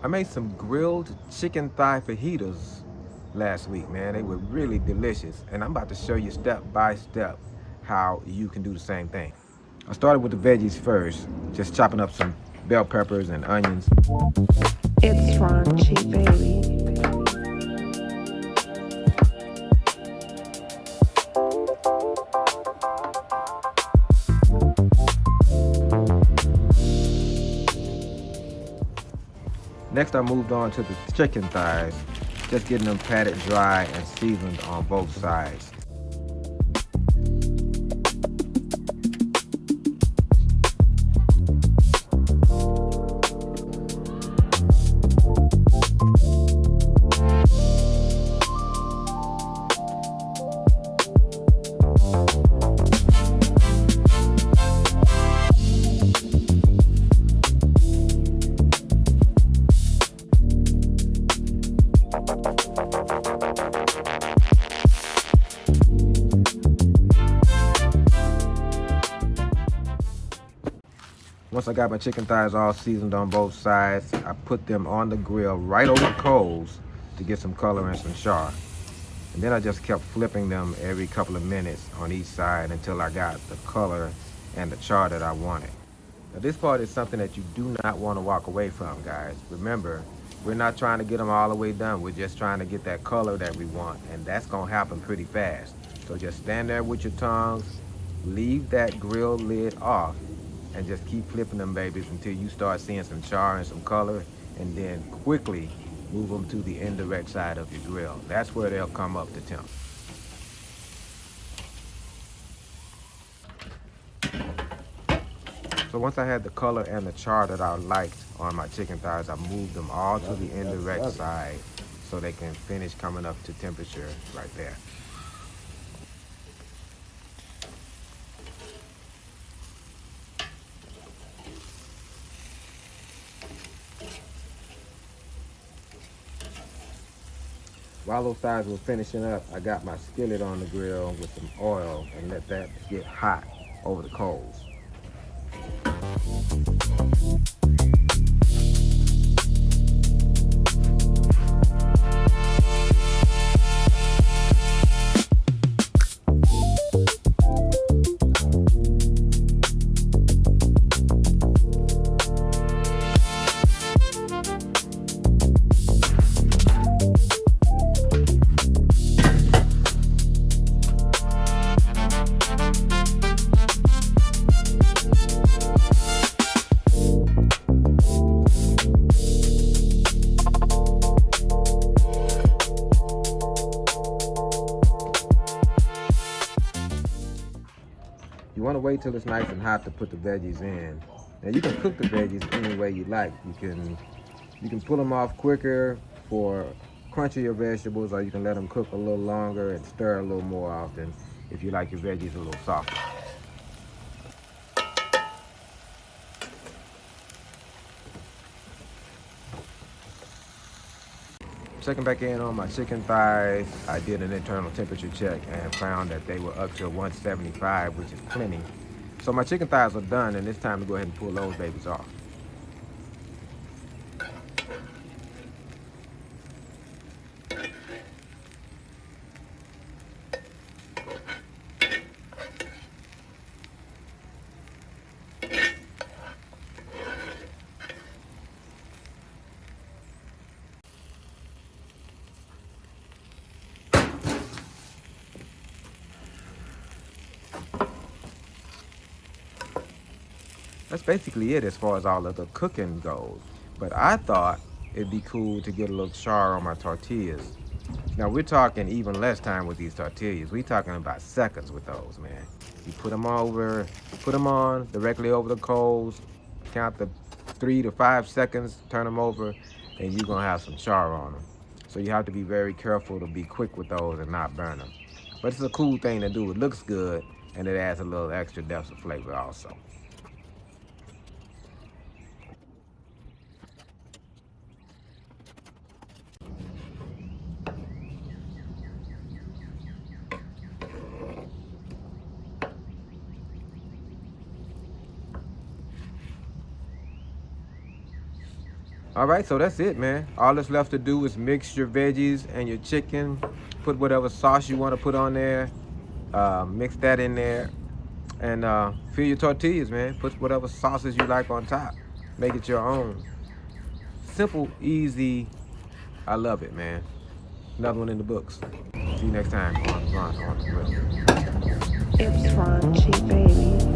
I made some grilled chicken thigh fajitas last week, man. They were really delicious. And I'm about to show you step by step how you can do the same thing. I started with the veggies first, just chopping up some bell peppers and onions. It's raunchy, baby. Next, I moved on to the chicken thighs, just getting them patted dry and seasoned on both sides. Once I got my chicken thighs all seasoned on both sides, I put them on the grill right over the coals to get some color and some char. And then I just kept flipping them every couple of minutes on each side until I got the color and the char that I wanted. Now this part is something that you do not want to walk away from, guys. Remember, we're not trying to get them all the way done. We're just trying to get that color that we want, and that's gonna happen pretty fast. So just stand there with your tongs, leave that grill lid off, and just keep flipping them babies until you start seeing some char and some color, and then quickly move them to the indirect side of your grill. That's where they'll come up to temp. So once I had the color and the char that I liked on my chicken thighs, I moved them all to the indirect side so they can finish coming up to temperature right there. While those thighs were finishing up, I got my skillet on the grill with some oil and let that get hot over the coals. You want to wait till it's nice and hot to put the veggies in. Now you can cook the veggies any way you like. You can pull them off quicker for crunchier vegetables, or you can let them cook a little longer and stir a little more often if you like your veggies a little softer. Checking back in on my chicken thighs, I did an internal temperature check and found that they were up to 175, which is plenty. So my chicken thighs are done, and it's time to go ahead and pull those babies off. That's basically it as far as all of the cooking goes. But I thought it'd be cool to get a little char on my tortillas. Now we're talking even less time with these tortillas. We're talking about seconds with those, man. You put them on directly over the coals, count the 3 to 5 seconds, turn them over, and you're gonna have some char on them. So you have to be very careful to be quick with those and not burn them. But it's a cool thing to do. It looks good, and it adds a little extra depth of flavor also. All right, so that's it, man. All that's left to do is mix your veggies and your chicken. Put whatever sauce you want to put on there. Mix that in there. And fill your tortillas, man. Put whatever sauces you like on top. Make it your own. Simple, easy. I love it, man. Another one in the books. See you next time on the grill. It's raunchy, baby.